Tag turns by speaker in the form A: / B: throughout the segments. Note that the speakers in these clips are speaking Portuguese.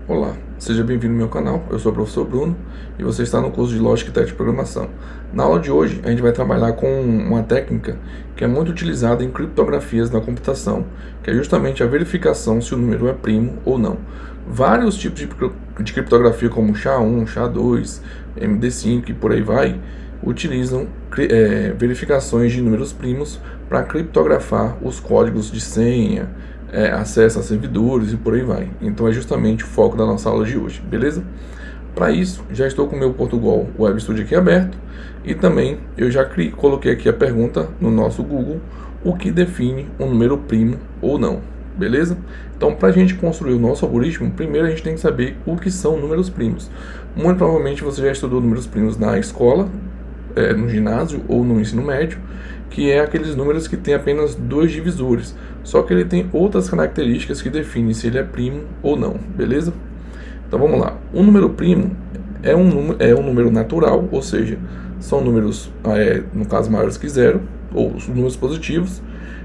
A: Olá, seja bem-vindo ao meu canal. Eu sou o professor Bruno e você está no curso de Lógica e Técnica de Programação. Na aula de hoje, a gente vai trabalhar com uma técnica que é muito utilizada em criptografias da computação, que é justamente a verificação se o número é primo ou não. Vários tipos de criptografia, como SHA-1, SHA-2, MD5 e por aí vai, utilizam verificações de números primos para criptografar os códigos de senha, acesso a servidores e por aí vai. Então é justamente o foco da nossa aula de hoje, beleza? Para isso, já estou com o meu Portugal Web Studio aqui aberto e também eu já coloquei aqui a pergunta no nosso Google, o que define um número primo ou não, beleza? Então, para a gente construir o nosso algoritmo, primeiro a gente tem que saber o que são números primos. Muito provavelmente você já estudou números primos na escola, no ginásio ou no ensino médio, que é aqueles números que tem apenas dois divisores, só que ele tem outras características que definem se ele é primo ou não, beleza? Então vamos lá. Um número primo é um número natural, ou seja, são números, no caso, maiores que zero, ou os números positivos,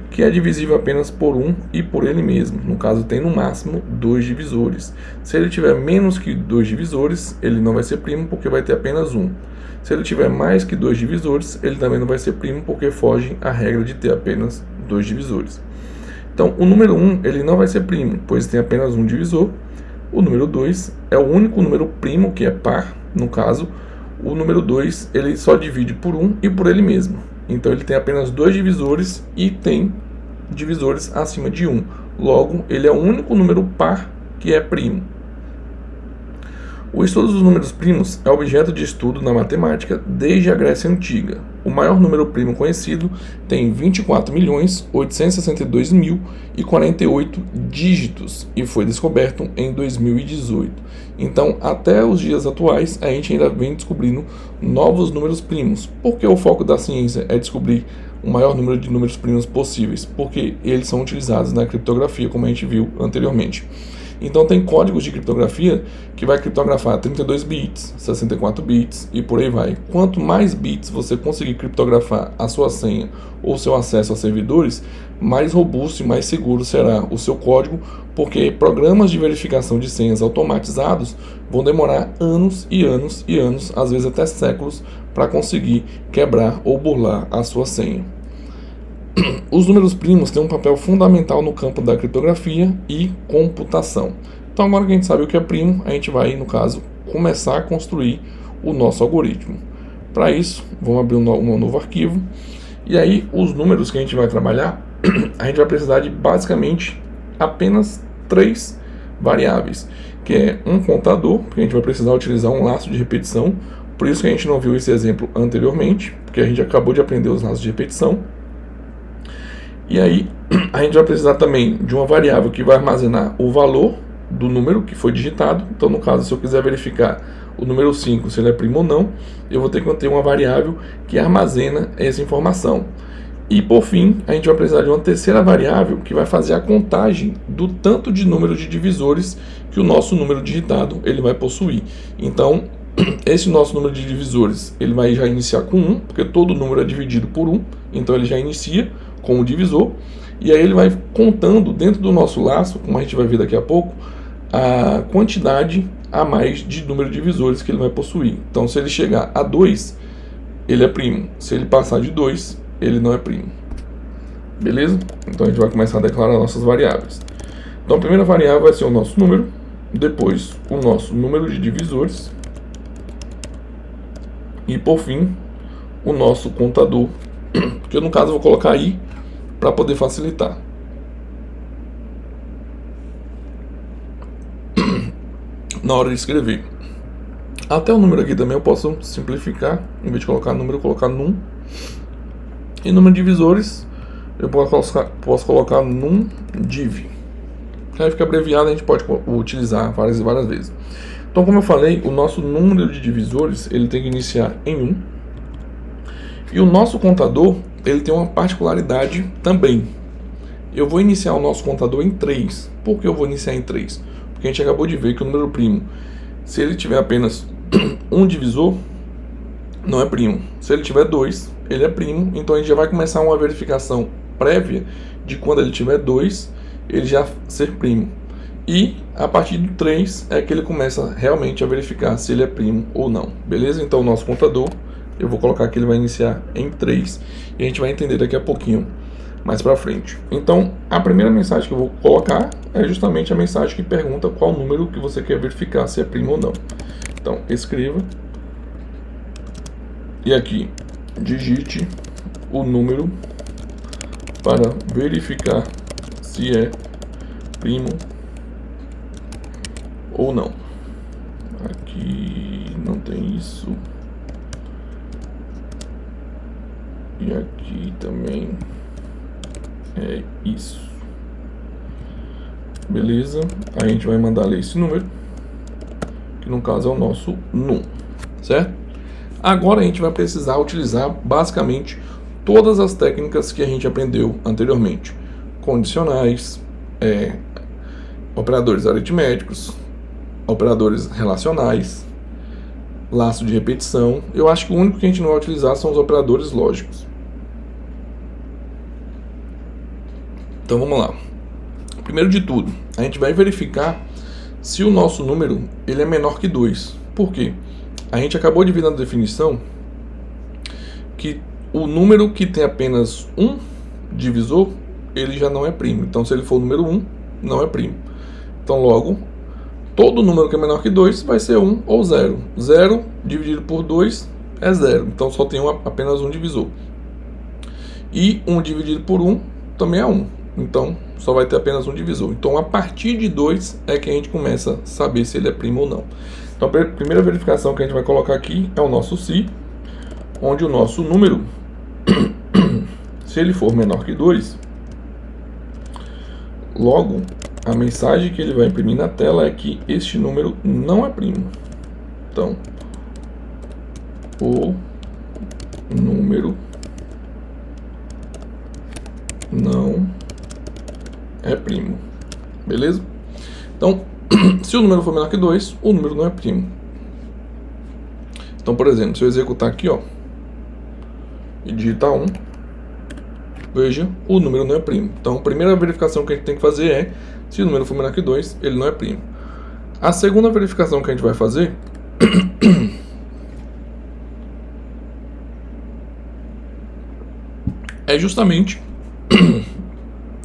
A: que é divisível apenas por 1 e por ele mesmo. No caso, tem no máximo dois divisores. Se ele tiver menos que dois divisores, ele não vai ser primo porque vai ter apenas um. Se ele tiver mais que dois divisores, ele também não vai ser primo porque foge à regra de ter apenas dois divisores. Então, o número 1 ele não vai ser primo, pois tem apenas um divisor. O número 2 é o único número primo que é par. No caso, o número 2 ele só divide por 1 e por ele mesmo. Então, ele tem apenas dois divisores e tem divisores acima de 1. Logo, ele é o único número par que é primo. O estudo dos números primos é objeto de estudo na matemática desde a Grécia Antiga. O maior número primo conhecido tem 24.862.048 dígitos e foi descoberto em 2018. Então, até os dias atuais, a gente ainda vem descobrindo novos números primos. Porque o foco da ciência é descobrir o maior número de números primos possíveis, porque eles são utilizados na criptografia, como a gente viu anteriormente. Então tem códigos de criptografia que vai criptografar 32 bits, 64 bits e por aí vai. Quanto mais bits você conseguir criptografar a sua senha ou seu acesso a servidores, mais robusto e mais seguro será o seu código, porque programas de verificação de senhas automatizados vão demorar anos e anos e anos, às vezes até séculos, para conseguir quebrar ou burlar a sua senha. Os números primos têm um papel fundamental no campo da criptografia e computação. Então, agora que a gente sabe o que é primo, a gente vai, no caso, começar a construir o nosso algoritmo. Para isso, vamos abrir um novo arquivo. E aí, os números que a gente vai trabalhar, a gente vai precisar de basicamente apenas três variáveis, que é um contador, porque a gente vai precisar utilizar um laço de repetição. Por isso que a gente não viu esse exemplo anteriormente, porque a gente acabou de aprender os laços de repetição. E aí, a gente vai precisar também de uma variável que vai armazenar o valor do número que foi digitado. Então, no caso, se eu quiser verificar o número 5, se ele é primo ou não, eu vou ter que ter uma variável que armazena essa informação. E, por fim, a gente vai precisar de uma terceira variável que vai fazer a contagem do tanto de número de divisores que o nosso número digitado ele vai possuir. Então, esse nosso número de divisores ele vai já iniciar com 1, porque todo número é dividido por 1, então ele já inicia com o divisor, e aí ele vai contando dentro do nosso laço, como a gente vai ver daqui a pouco, a quantidade a mais de número de divisores que ele vai possuir. Então, se ele chegar a 2, ele é primo. Se ele passar de 2, ele não é primo. Beleza? Então, a gente vai começar a declarar nossas variáveis. Então, a primeira variável vai ser o nosso número, depois o nosso número de divisores, e, por fim, o nosso contador, que eu, no caso, vou colocar aí, para poder facilitar. Na hora de escrever. Até o número aqui também eu posso simplificar. Em vez de colocar número, eu colocar num. E número de divisores, eu posso colocar num div. Aí fica abreviado, a gente pode utilizar várias e várias vezes. Então, como eu falei, o nosso número de divisores ele tem que iniciar em 1. E o nosso contador ele tem uma particularidade também. Eu vou iniciar o nosso contador em 3. Por que eu vou iniciar em 3? Porque a gente acabou de ver que o número primo, se ele tiver apenas um divisor, não é primo. Se ele tiver 2, ele é primo. Então a gente já vai começar uma verificação prévia de quando ele tiver 2, ele já ser primo. E a partir do 3 é que ele começa realmente a verificar se ele é primo ou não, beleza? Então o nosso contador, eu vou colocar que ele vai iniciar em 3 e a gente vai entender daqui a pouquinho mais pra frente. Então a primeira mensagem que eu vou colocar é justamente a mensagem que pergunta qual número que você quer verificar se é primo ou não. Então escreva e aqui digite o número para verificar se é primo ou não. Aqui não tem isso. E aqui também é isso. Beleza? Aí a gente vai mandar ler esse número, que no caso é o nosso num, certo? Agora a gente vai precisar utilizar basicamente todas as técnicas que a gente aprendeu anteriormente. Condicionais, operadores aritméticos, operadores relacionais, laço de repetição. Eu acho que o único que a gente não vai utilizar são os operadores lógicos. Então vamos lá. Primeiro de tudo, a gente vai verificar se o nosso número ele é menor que 2. Por quê? A gente acabou de ver na definição que o número que tem apenas um divisor, ele já não é primo. Então se ele for o número 1, não é primo. Então logo, todo número que é menor que 2 vai ser 1 ou 0. 0 dividido por 2 é 0. Então só tem apenas um divisor. E 1 dividido por 1 também é 1. Então só vai ter apenas um divisor. Então a partir de 2 é que a gente começa a saber se ele é primo ou não. Então a primeira verificação que a gente vai colocar aqui é o nosso se, onde o nosso número, se ele for menor que 2, logo a mensagem que ele vai imprimir na tela é que este número não é primo. Então, o número não é primo. Beleza? Então, se o número for menor que 2, o número não é primo. Então, por exemplo, se eu executar aqui, ó, e digitar 1, veja, o número não é primo. Então, a primeira verificação que a gente tem que fazer é, se o número for menor que 2, ele não é primo. A segunda verificação que a gente vai fazer é justamente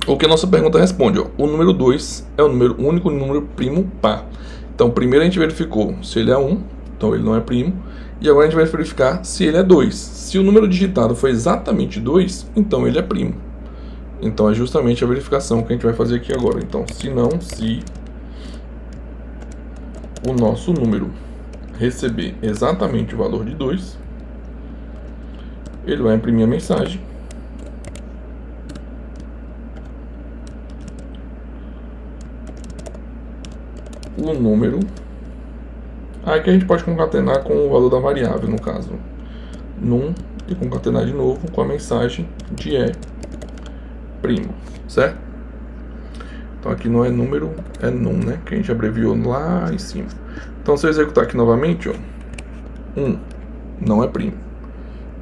A: o que a nossa pergunta responde, ó. O número 2 é o único número primo par. Então, primeiro a gente verificou se ele é 1, então ele não é primo. E agora a gente vai verificar se ele é 2. Se o número digitado for exatamente 2, então ele é primo. Então é justamente a verificação que a gente vai fazer aqui agora. Então, se o nosso número receber exatamente o valor de 2, ele vai imprimir a mensagem. O número, aí que a gente pode concatenar com o valor da variável, no caso num, e concatenar de novo com a mensagem de é primo, certo? Então aqui não é número, é num, né, que a gente abreviou lá em cima. Então se eu executar aqui novamente, ó, 1 não é primo,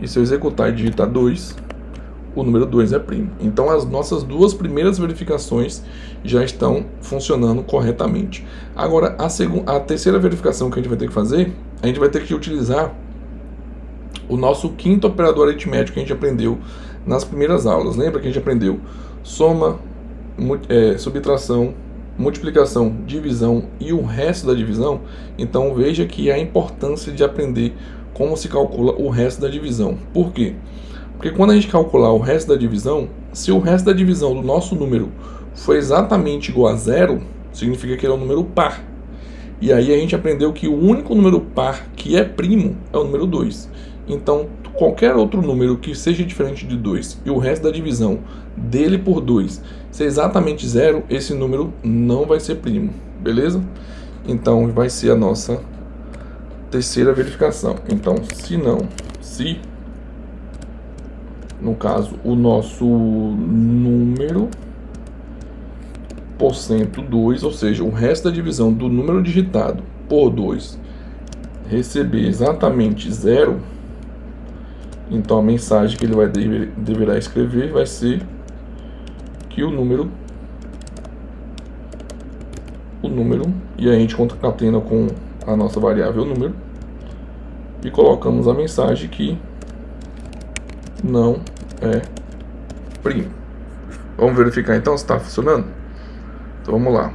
A: e se eu executar e digitar 2, o número 2 é primo. Então as nossas duas primeiras verificações já estão funcionando corretamente. Agora a terceira verificação que a gente vai ter que fazer, a gente vai ter que utilizar o nosso quinto operador aritmético que a gente aprendeu nas primeiras aulas. Lembra que a gente aprendeu soma, subtração, multiplicação, divisão e o resto da divisão? Então veja que há a importância de aprender como se calcula o resto da divisão. Por quê? Porque quando a gente calcular o resto da divisão, se o resto da divisão do nosso número for exatamente igual a 0, significa que ele é um número par. E aí a gente aprendeu que o único número par que é primo é o número 2. Então, qualquer outro número que seja diferente de 2 e o resto da divisão dele por 2 ser exatamente 0, esse número não vai ser primo, beleza? Então, vai ser a nossa terceira verificação. Então, se no caso, o nosso número porcento 2, ou seja, o resto da divisão do número digitado por 2 receber exatamente 0, então a mensagem que ele deverá escrever vai ser que o número número e a gente concatena com a nossa variável número e colocamos a mensagem que não é primo. Vamos verificar então se está funcionando? Então vamos lá.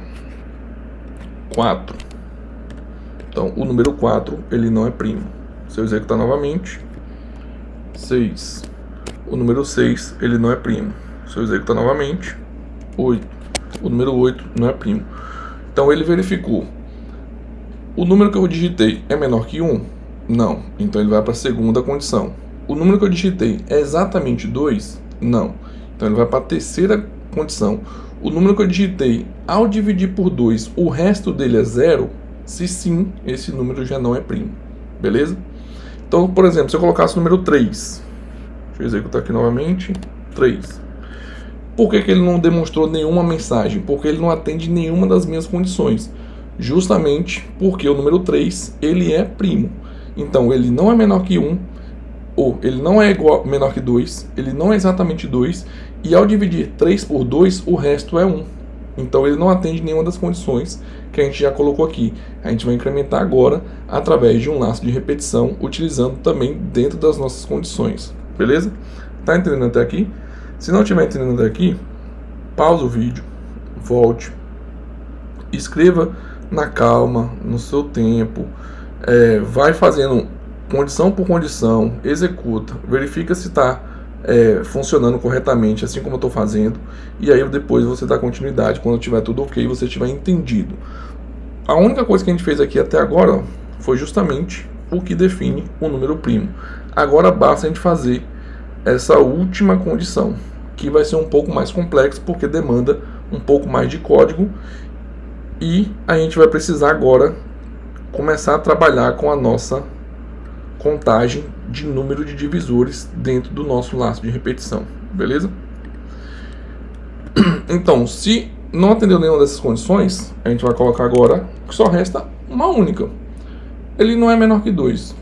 A: 4. Então o número 4 ele não é primo. Se eu executar novamente, 6. O número 6 ele não é primo. Se eu executar novamente, 8. O número 8 não é primo. Então ele verificou. O número que eu digitei é menor que 1? Não. Então ele vai para a segunda condição. O número que eu digitei é exatamente 2? Não. Então ele vai para a terceira condição. O número que eu digitei, ao dividir por 2, o resto dele é 0? Se sim, esse número já não é primo. Beleza? Então, por exemplo, se eu colocasse o número 3, deixa eu executar aqui novamente, 3. Por que ele não demonstrou nenhuma mensagem? Porque ele não atende nenhuma das minhas condições. Justamente porque o número 3, ele é primo. Então, ele não é menor que 1, ou ele não é menor que 2, ele não é exatamente 2, e ao dividir 3 por 2, o resto é 1. Então ele não atende nenhuma das condições que a gente já colocou aqui. A gente vai incrementar agora através de um laço de repetição, utilizando também dentro das nossas condições. Beleza? Tá entendendo até aqui? Se não estiver entendendo até aqui, pausa o vídeo, volte, escreva na calma, no seu tempo, vai fazendo condição por condição, executa, verifica se está funcionando corretamente, assim como eu estou fazendo, e aí depois você dá continuidade quando tiver tudo ok e você tiver entendido. A única coisa que a gente fez aqui até agora foi justamente o que define o número primo. Agora basta a gente fazer essa última condição, que vai ser um pouco mais complexo porque demanda um pouco mais de código, e a gente vai precisar agora começar a trabalhar com a nossa contagem de número de divisores dentro do nosso laço de repetição, beleza? Então, se não atendeu nenhuma dessas condições, a gente vai colocar agora que só resta uma única. Ele não é menor que 2,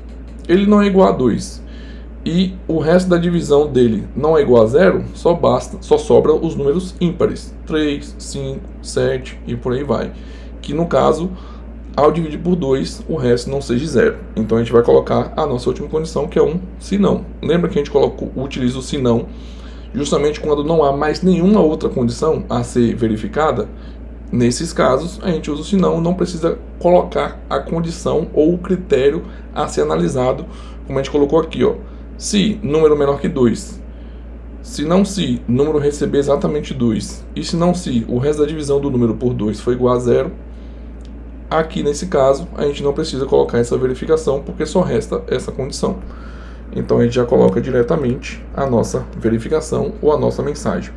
A: ele não é igual a 2, e o resto da divisão dele não é igual a 0, só sobra os números ímpares, 3, 5, 7 e por aí vai, que no caso, ao dividir por 2, o resto não seja 0. Então a gente vai colocar a nossa última condição, que é um se não. Lembra que a gente utiliza o se não justamente quando não há mais nenhuma outra condição a ser verificada? Nesses casos, a gente usa o se não, não precisa colocar a condição ou o critério a ser analisado, como a gente colocou aqui, ó. Se número menor que 2, se não se número receber exatamente 2, e se não se o resto da divisão do número por 2 for igual a 0, aqui nesse caso a gente não precisa colocar essa verificação porque só resta essa condição. Então a gente já coloca diretamente a nossa verificação ou a nossa mensagem.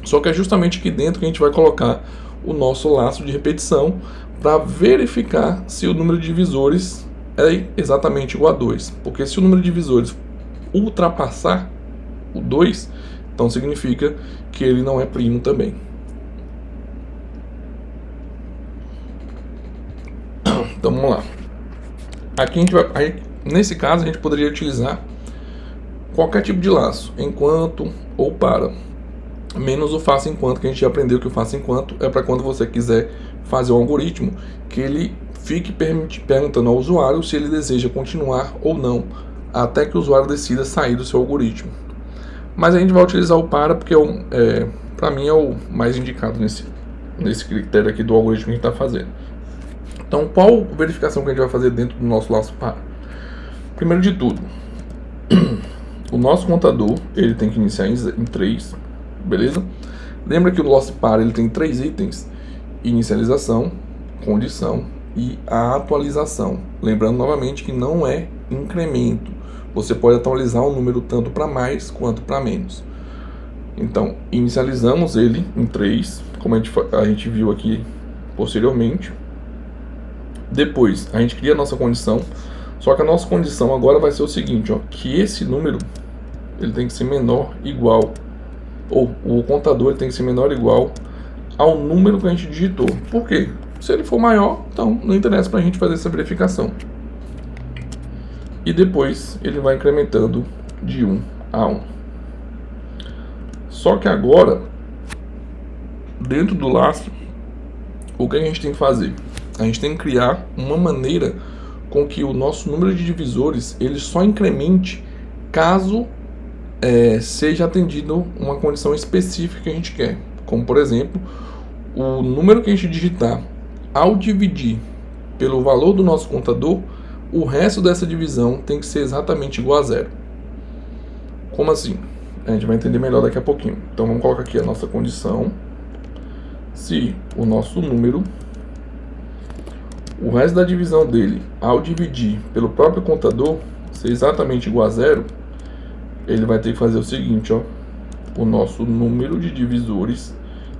A: Só que é justamente aqui dentro que a gente vai colocar o nosso laço de repetição para verificar se o número de divisores é exatamente igual a 2. Porque se o número de divisores ultrapassar o 2, então significa que ele não é primo também. Então vamos lá. Aqui a gente vai, nesse caso a gente poderia utilizar qualquer tipo de laço, enquanto ou para, menos o faça enquanto, que a gente já aprendeu que o faça enquanto é para quando você quiser fazer um algoritmo que ele fique perguntando ao usuário se ele deseja continuar ou não, até que o usuário decida sair do seu algoritmo. Mas a gente vai utilizar o para porque para mim é o mais indicado nesse critério aqui do algoritmo que a gente está fazendo. Então, qual verificação que a gente vai fazer dentro do nosso laço para? Primeiro de tudo, o nosso contador ele tem que iniciar em 3, beleza? Lembra que o laço para ele tem 3 itens: inicialização, condição e a atualização. Lembrando novamente que não é incremento. Você pode atualizar o número tanto para mais quanto para menos. Então, inicializamos ele em 3, como a gente viu aqui posteriormente. Depois, a gente cria a nossa condição, só que a nossa condição agora vai ser o seguinte, ó, que esse número ele tem que ser menor igual, ou o contador ele tem que ser menor igual ao número que a gente digitou. Por quê? Se ele for maior, então não interessa para a gente fazer essa verificação. E depois ele vai incrementando de 1 a 1. Só que agora, dentro do laço, o que a gente tem que fazer? A gente tem que criar uma maneira com que o nosso número de divisores ele só incremente caso seja atendido uma condição específica que a gente quer. Como, por exemplo, o número que a gente digitar ao dividir pelo valor do nosso contador, o resto dessa divisão tem que ser exatamente igual a zero. Como assim? A gente vai entender melhor daqui a pouquinho. Então vamos colocar aqui a nossa condição. Se o nosso número, o resto da divisão dele, ao dividir pelo próprio contador, ser exatamente igual a zero, ele vai ter que fazer o seguinte, ó. O nosso número de divisores,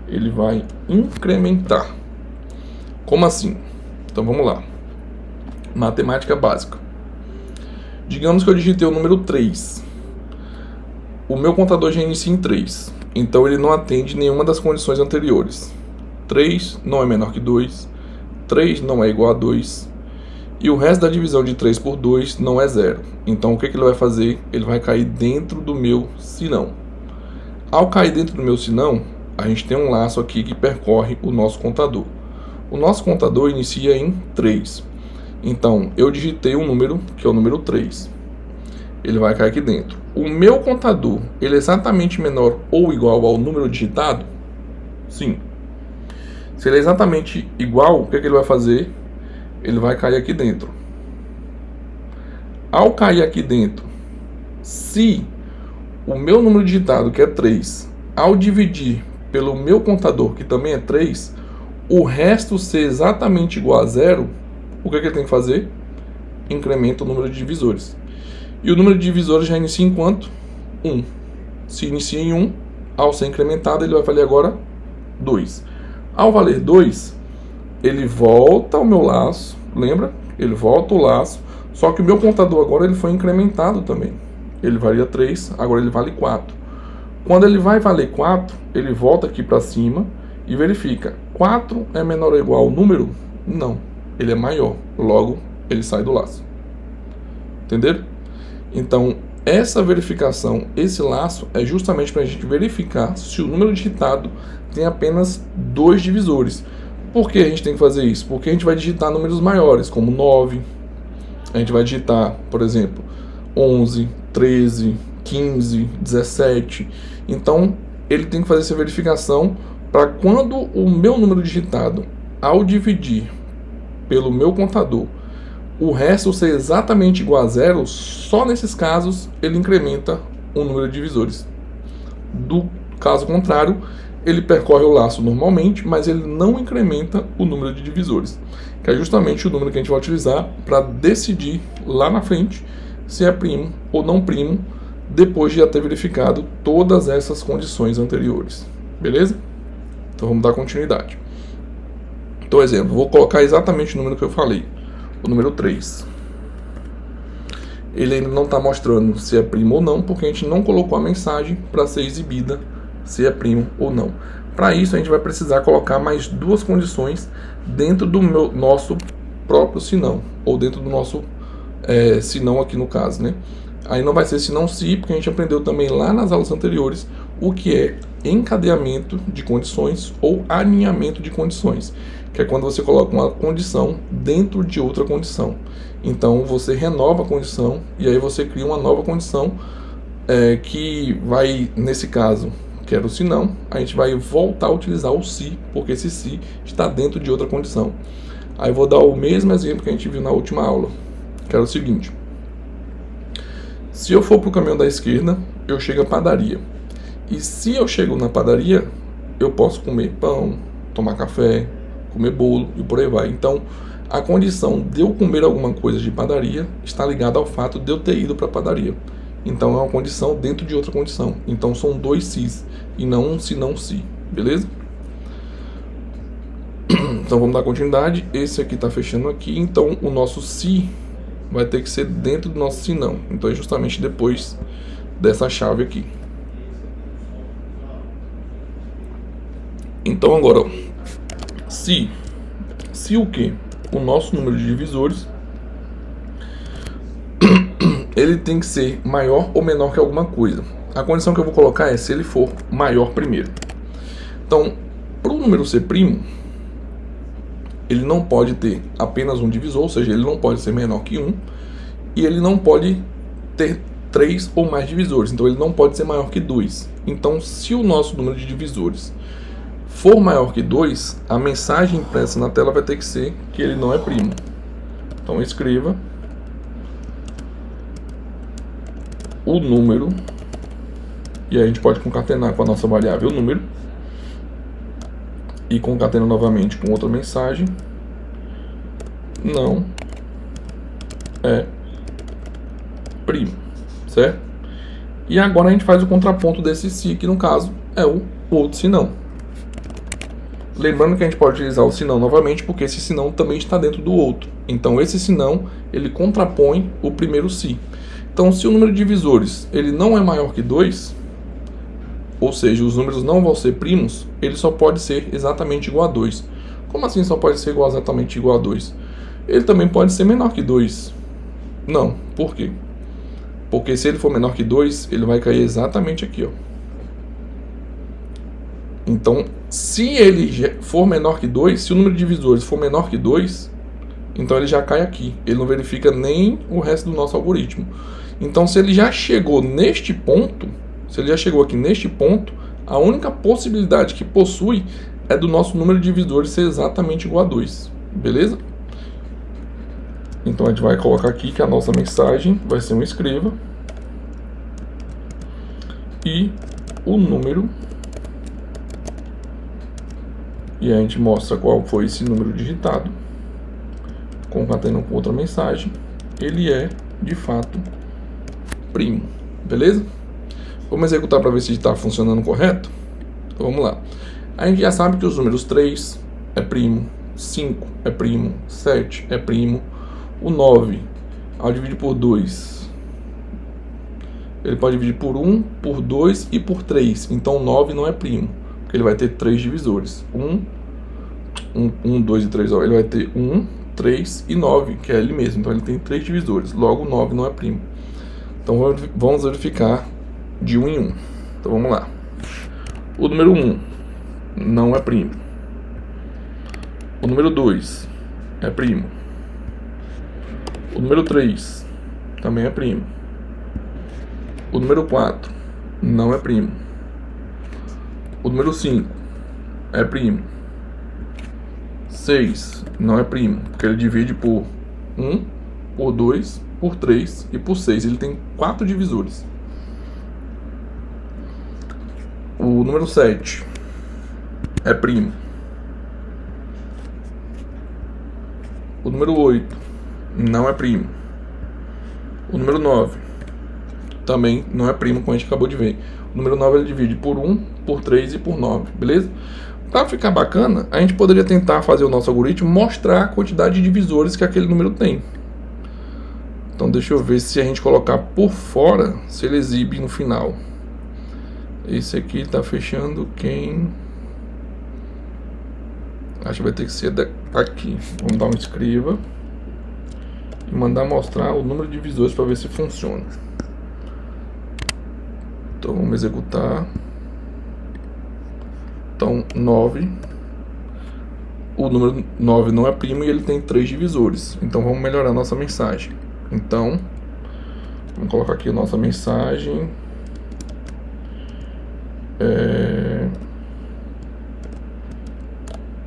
A: ele vai incrementar. Como assim? Então vamos lá. Matemática básica. Digamos que eu digitei o número 3. O meu contador já inicia em 3. Então ele não atende nenhuma das condições anteriores. 3 não é menor que 2. 3 não é igual a 2. E o resto da divisão de 3 por 2 não é 0. Então o que ele vai fazer? Ele vai cair dentro do meu sinão. Ao cair dentro do meu sinão, a gente tem um laço aqui que percorre o nosso contador. O nosso contador inicia em 3. Então, eu digitei um número, que é o número 3. Ele vai cair aqui dentro. O meu contador, ele é exatamente menor ou igual ao número digitado? Sim. Se ele é exatamente igual, o que ele vai fazer? Ele vai cair aqui dentro. Ao cair aqui dentro, se o meu número digitado, que é 3, ao dividir pelo meu contador, que também é 3, o resto ser exatamente igual a 0, o que ele tem que fazer? Incrementa o número de divisores. E o número de divisores já inicia em quanto? 1. Se inicia em 1, ao ser incrementado, ele vai valer agora 2. Ao valer 2, ele volta ao meu laço, lembra? Ele volta o laço, só que o meu contador agora ele foi incrementado também. Ele valia 3, agora ele vale 4. Quando ele vai valer 4, ele volta aqui para cima e verifica. 4 é menor ou igual ao número? Não, ele é maior, logo ele sai do laço. Entenderam? Então, essa verificação, esse laço, é justamente para a gente verificar se o número digitado tem apenas 2 divisores. Por que a gente tem que fazer isso? Porque a gente vai digitar números maiores, como 9. A gente vai digitar, por exemplo, 11, 13, 15, 17. Então, ele tem que fazer essa verificação para quando o meu número digitado, ao dividir pelo meu contador, o resto ser exatamente igual a 0, só nesses casos ele incrementa o número de divisores. Do caso contrário, ele percorre o laço normalmente, mas ele não incrementa o número de divisores, que é justamente o número que a gente vai utilizar para decidir lá na frente se é primo ou não primo, depois de já ter verificado todas essas condições anteriores. Beleza? Então vamos dar continuidade. Então, exemplo, vou colocar exatamente o número que eu falei, o número 3. Ele ainda não está mostrando se é primo ou não, porque a gente não colocou a mensagem para ser exibida se é primo ou não. Para isso, a gente vai precisar colocar mais 2 condições dentro do nosso próprio sinão, ou dentro do nosso sinão aqui no caso, né? Aí não vai ser senão se, porque a gente aprendeu também lá nas aulas anteriores o que é encadeamento de condições ou alinhamento de condições, que é quando você coloca uma condição dentro de outra condição. Então você renova a condição e aí você cria uma nova condição que vai, nesse caso, que era o se não, a gente vai voltar a utilizar o se, porque esse se está dentro de outra condição. Aí eu vou dar o mesmo exemplo que a gente viu na última aula, que era o seguinte: se eu for para o caminho da esquerda, eu chego à padaria. E se eu chego na padaria, eu posso comer pão, tomar café, comer bolo e por aí vai. Então, a condição de eu comer alguma coisa de padaria está ligada ao fato de eu ter ido para a padaria. Então, é uma condição dentro de outra condição. Então, são 2 se's e não um se não se. Beleza? Então, vamos dar continuidade. Esse aqui está fechando aqui. Então, o nosso se vai ter que ser dentro do nosso se não. Então, é justamente depois dessa chave aqui. Então, agora, ó, se o que? O nosso número de divisores ele tem que ser maior ou menor que alguma coisa. A condição que eu vou colocar é se ele for maior primeiro. Então, para o número ser primo, ele não pode ter apenas um divisor, ou seja, ele não pode ser menor que 1, e ele não pode ter 3 ou mais divisores, então ele não pode ser maior que 2. Então, se o nosso número de divisores for maior que 2, a mensagem impressa na tela vai ter que ser que ele não é primo. Então escreva o número, e aí a gente pode concatenar com a nossa variável número, e concatena novamente com outra mensagem, não é primo, certo? E agora a gente faz o contraponto desse se, que no caso é o outro se não. Lembrando que a gente pode utilizar o se não novamente, porque esse se não também está dentro do outro. Então esse se não, ele contrapõe o primeiro se. Então se o número de divisores ele não é maior que 2, ou seja, os números não vão ser primos, ele só pode ser exatamente igual a 2. Como assim só pode ser exatamente igual a 2? Ele também pode ser menor que 2. Não, por quê? Porque se ele for menor que 2, ele vai cair exatamente aqui, ó. Então, se ele for menor que 2, se o número de divisores for menor que 2, então ele já cai aqui. Ele não verifica nem o resto do nosso algoritmo. Então, se ele já chegou neste ponto, se ele já chegou aqui neste ponto, a única possibilidade que possui é do nosso número de divisores ser exatamente igual a 2. Beleza? Então a gente vai colocar aqui que a nossa mensagem vai ser um escreva e o número, e a gente mostra qual foi esse número digitado, concatenando com outra mensagem, ele é de fato primo. Beleza? Vamos executar para ver se está funcionando correto? Então vamos lá. A gente já sabe que os números 3 é primo, 5 é primo, 7 é primo. O 9, ao dividir por 2, ele pode dividir por 1, por 2 e por 3. Então o 9 não é primo, porque ele vai ter 3 divisores. 1, 2 e 3. Ele vai ter 1, 3 e 9, que é ele mesmo. Então ele tem 3 divisores. Logo o 9 não é primo. Então vamos verificar de 1 em 1. Então vamos lá. O número 1 não é primo. O número 2 é primo. O número 3 também é primo. O número 4 não é primo. O número 5 é primo. 6 não é primo, porque ele divide por 1, por 2, por 3 e por 6. Ele tem 4 divisores. O número 7 é primo. O número 8 não é primo. O número 9 também não é primo, como a gente acabou de ver. O número 9 ele divide por 1, por 3 e por 9, beleza? Para ficar bacana, a gente poderia tentar fazer o nosso algoritmo mostrar a quantidade de divisores que aquele número tem. Então deixa eu ver se a gente colocar por fora, se ele exibe no final. Esse aqui está fechando quem... Acho que vai ter que ser aqui. Vamos dar um escreva e mandar mostrar o número de divisores para ver se funciona. Então vamos executar. Então 9. O número 9 não é primo e ele tem 3 divisores. Então vamos melhorar a nossa mensagem. Então vamos colocar aqui a nossa mensagem.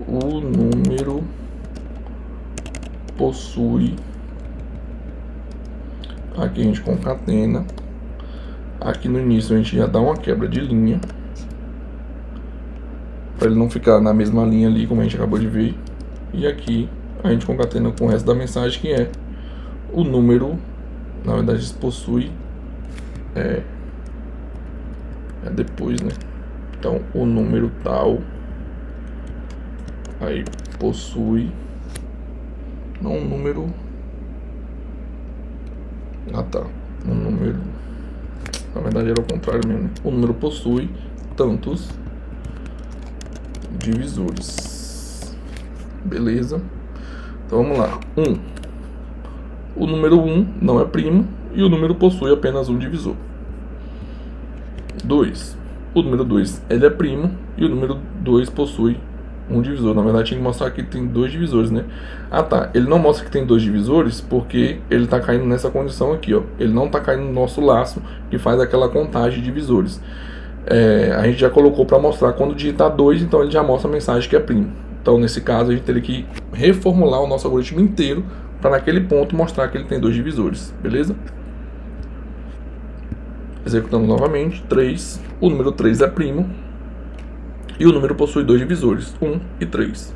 A: O número possui... Aqui a gente concatena. Aqui no início a gente já dá uma quebra de linha, para ele não ficar na mesma linha ali, como a gente acabou de ver. E aqui a gente concatena com o resto da mensagem, que é o número, na verdade isso possui, é depois, né? Então o número tal, aí possui, não um número, um número, na verdade era o contrário mesmo, né? O número possui tantos divisores. Beleza? Então vamos lá. 1. O número 1 não é primo e o número possui apenas um divisor. 2. O número 2 ele é primo e o número 2 possui um divisor. Na verdade, tinha que mostrar que tem dois divisores, né? Ah, tá. Ele não mostra que tem dois divisores porque ele tá caindo nessa condição aqui, ó. Ele não tá caindo no nosso laço que faz aquela contagem de divisores. A gente já colocou para mostrar quando digitar 2, então ele já mostra a mensagem que é primo. Então, nesse caso, a gente teria que reformular o nosso algoritmo inteiro para naquele ponto mostrar que ele tem dois divisores, beleza? Executamos novamente. 3. O número 3 é primo. E o número possui dois divisores, 1 e 3.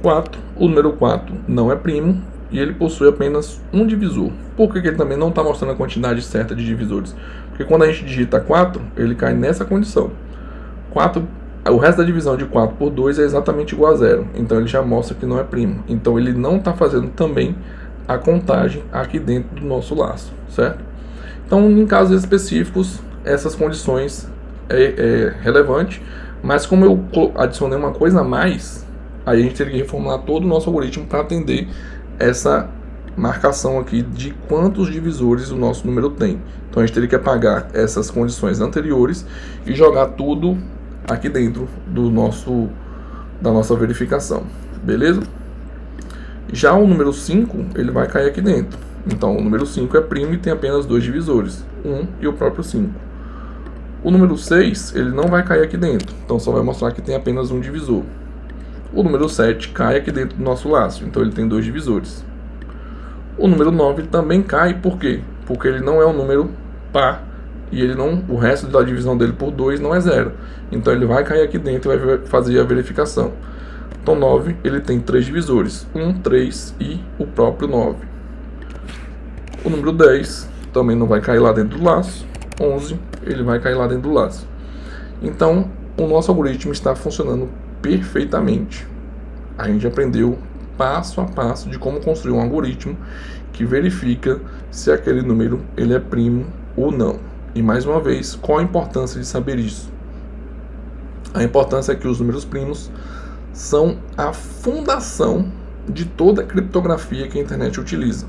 A: 4. O número 4 não é primo e ele possui apenas um divisor. Por que ele também não está mostrando a quantidade certa de divisores? Porque quando a gente digita 4, ele cai nessa condição. 4, o resto da divisão de 4 por 2 é exatamente igual a 0. Então ele já mostra que não é primo. Então ele não está fazendo também a contagem aqui dentro do nosso laço, certo? Então, em casos específicos, essas condições é relevante, mas como eu adicionei uma coisa a mais, aí a gente teria que reformular todo o nosso algoritmo para atender essa marcação aqui de quantos divisores o nosso número tem. Então a gente teria que apagar essas condições anteriores e jogar tudo aqui dentro da nossa verificação, beleza? Já o número 5, ele vai cair aqui dentro. Então o número 5 é primo e tem apenas dois divisores, 1 e o próprio 5. O número 6, ele não vai cair aqui dentro, então só vai mostrar que tem apenas um divisor. O número 7 cai aqui dentro do nosso laço, então ele tem dois divisores. O número 9 também cai, por quê? Porque ele não é um número par e o resto da divisão dele por 2 não é 0. Então ele vai cair aqui dentro e vai fazer a verificação. Então 9, ele tem três divisores, 1, 3 e o próprio 9. O número 10 também não vai cair lá dentro do laço. 11, ele vai cair lá dentro do laço. Então, o nosso algoritmo está funcionando perfeitamente. A gente aprendeu passo a passo de como construir um algoritmo que verifica se aquele número ele é primo ou não. E mais uma vez, qual a importância de saber isso? A importância é que os números primos são a fundação de toda a criptografia que a internet utiliza.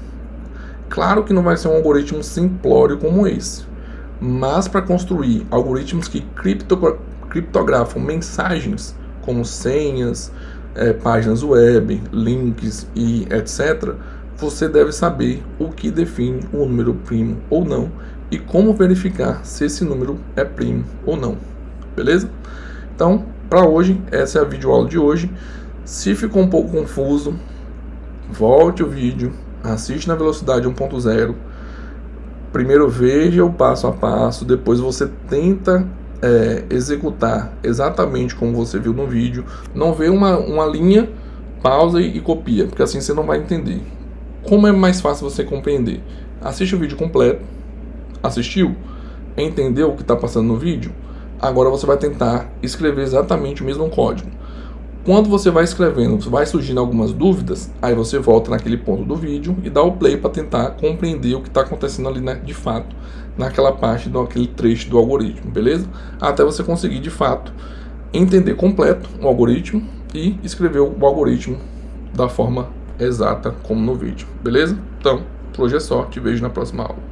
A: Claro que não vai ser um algoritmo simplório como esse, mas para construir algoritmos que criptografam mensagens como senhas, páginas web, links e etc., você deve saber o que define um número primo ou não e como verificar se esse número é primo ou não, beleza? Então, para hoje, essa é a videoaula de hoje. Se ficou um pouco confuso, volte o vídeo, assiste na velocidade 1.0, primeiro veja o passo a passo, depois você tenta executar exatamente como você viu no vídeo. Não vê uma linha, pausa e copia, porque assim você não vai entender. Como é mais fácil você compreender? Assiste o vídeo completo. Assistiu? Entendeu o que está passando no vídeo? Agora você vai tentar escrever exatamente o mesmo código. Quando você vai escrevendo, vai surgindo algumas dúvidas, aí você volta naquele ponto do vídeo e dá o play para tentar compreender o que está acontecendo ali, né, de fato, naquela parte, daquele trecho do algoritmo, beleza? Até você conseguir, de fato, entender completo o algoritmo e escrever o algoritmo da forma exata como no vídeo, beleza? Então, por hoje é só, te vejo na próxima aula.